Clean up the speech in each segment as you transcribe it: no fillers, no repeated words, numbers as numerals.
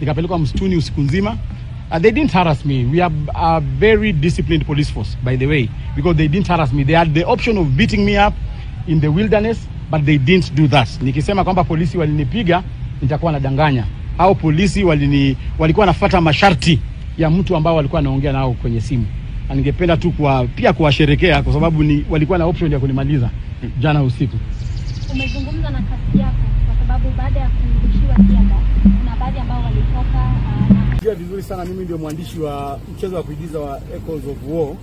nikapelekwa msituni usiku nzima. They didn't harass me. We are a very disciplined police force, by the way, because they didn't harass me. They had the option of beating me up in the wilderness, but they didn't do that. Nikisema kwamba polisi walinipiga, nitakuwa nadanganya. Hao polisi walikuwa nafuata masharti ya mtu ambao walikuwa anaongea nao kwenye simu. Na ningependa tu pia kuwasherekea kwa sababu walikuwa na option ya kunimaliza jana usiku. Umezungumza na kasi yako kwa sababu baada ya kurudishiwa Siada kuna baadhi ambao walitoka Najua vizuri sana mimi ndio mwandishi wa mchezo wa kuigiza wa Echoes of War,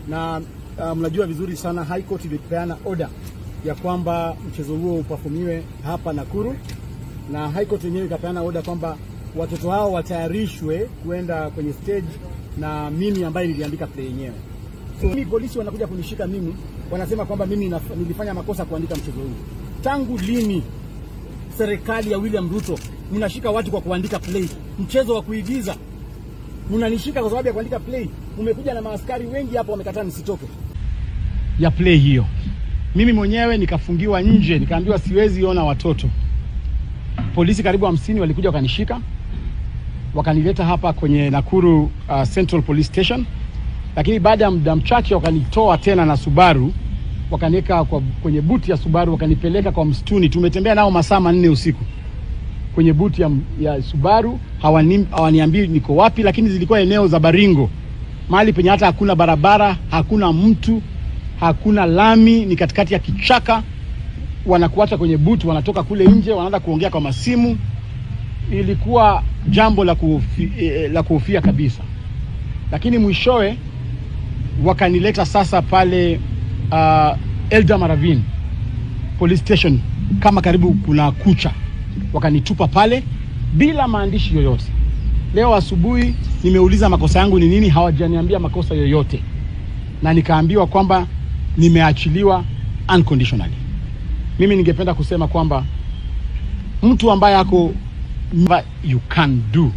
na mnajua vizuri sana High Court ilipeana order ya kwamba mchezo huo uperformiwe hapa Nakuru, na High Court yenyewe ikapeana order kwamba watoto hao watayarishwe kwenda kwenye stage na mimi ambaye niliandika play yenyewe. So mimi polisi wanakuja kunishika mimi, wanasema kwamba mimi nilifanya makosa kuandika mchezo huu. Tangu lini serikali ya William Ruto mnashika watu kwa kuandika play? Mchezo wa kuigiza mnanishika kwa sababu ya kuandika play. Umekuja na maaskari wengi hapo wamekataa nisitoke ya play hiyo. Mimi mwenyewe nikafungiwa nje, nikaambiwa siwezi ona watoto. Polisi karibu 50 walikuja wakanishika, wakanileta hapa kwenye Nakuru Central Police Station, lakini baada ya muda mchache wakanitoa tena na Subaru, wakaniweka kwenye buti ya Subaru, wakanipeleka kwa msituni. Tumetembea nao masaa 4 usiku kwenye buti ya Subaru. Hawaniambii niko wapi, lakini zilikuwa eneo za Baringo, mahali penye hata hakuna barabara, hakuna mtu, hakuna lami, ni katikati ya kichaka. Wanakuacha kwenye buti, wanatoka kule nje, wanaanza kuongea kwa masimu. Ilikuwa jambo la kuhofia kabisa. Lakini mwishowe wakanileta sasa pale Eldama Ravine Police Station, kama karibu kuna kucha. Wakanitupa pale bila maandishi yoyote. Leo asubuhi nimeuliza makosa yangu ni nini, hawajaniambia makosa yoyote. Na nikaambiwa kwamba nimeachiliwa unconditionally. Mimi ningependa kusema kwamba mtu ambaye ako you can do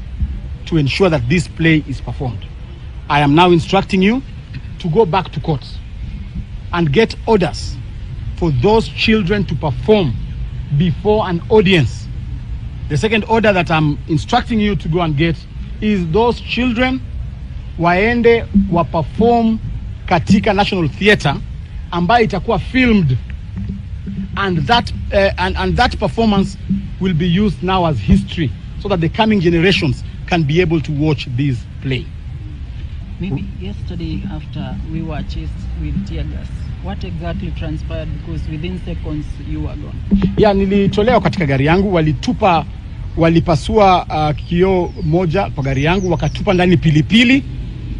to ensure that this play is performed. I am now instructing you to go back to court and get orders for those children to perform before an audience. The second order that I'm instructing you to go and get is those children waende wa perform katika National Theatre ambayo itakuwa filmed, and that performance will be used now as history so that the coming generations can be able to watch this play. Maybe yesterday after we were chased with tear gas, what exactly transpired, because within seconds you were gone? Yeah, nilitolewa katika gari yangu, walipasua kioo moja kwa gari yangu, wakatupa ndani pilipili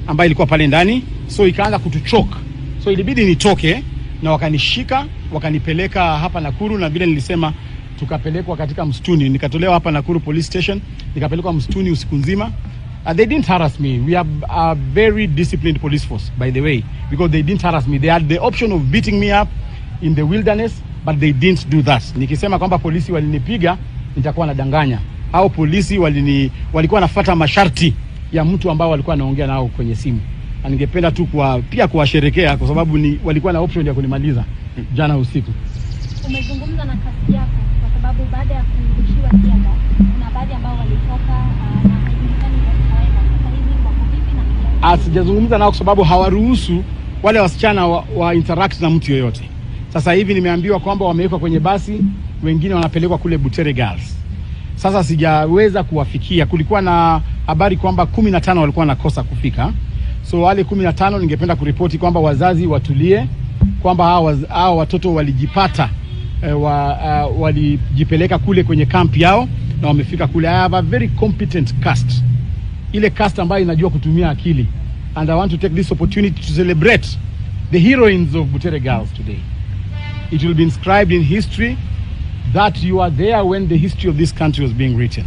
ambayo ilikuwa pale ndani, so ikaanza kutuchoka. So ilibidi nitoke na wakanishika, wakanipeleka hapa Nakuru, na vile nilisema tukapelekwa katika msituni. Nikatolewa hapa Nakuru Police Station, nikapelekwa msituni usiku nzima. They didn't harass me. We are a very disciplined police force, by the way, because they didn't harass me. They had the option of beating me up in the wilderness, but they didn't do that. Nikisema kwamba polisi walinipiga, nitakuwa nadanganya. Hao polisi walikuwa nafuata masharti ya mtu ambao walikuwa anaongea nao kwenye simu. Na ningependa tu pia kuwasherekea kwa sababu walikuwa na option ya kunimaliza jana usiku. Umezungumza na kasi yako kwa sababu baada ya kurudishiwa Siada kuna baadhi ambao walitoka na haijulikani wakaenda. Sasa hivi wako vipi na sijazungumza nao kwa sababu hawaruhusu wale wasichana wa interact na mtu yoyote. Sasa hivi nimeambiwa kwamba wamewekwa kwenye basi, wengine wanapelekwa kule Butere Girls. Sasa sijaweza kuwafikia. Kulikuwa na habari kwamba 15 walikuwa nakosa kufika. So wale 15 ningependa kuripoti kwamba wazazi watulie, kwamba hao watoto walijipata walijipeleka kule kwenye camp yao na wamefika kule. I have a very competent cast, ile cast ambayo inajua kutumia akili, and I want to take this opportunity to celebrate the heroines of Butere Girls today. It will be inscribed in history that you are there when the history of this country was being written.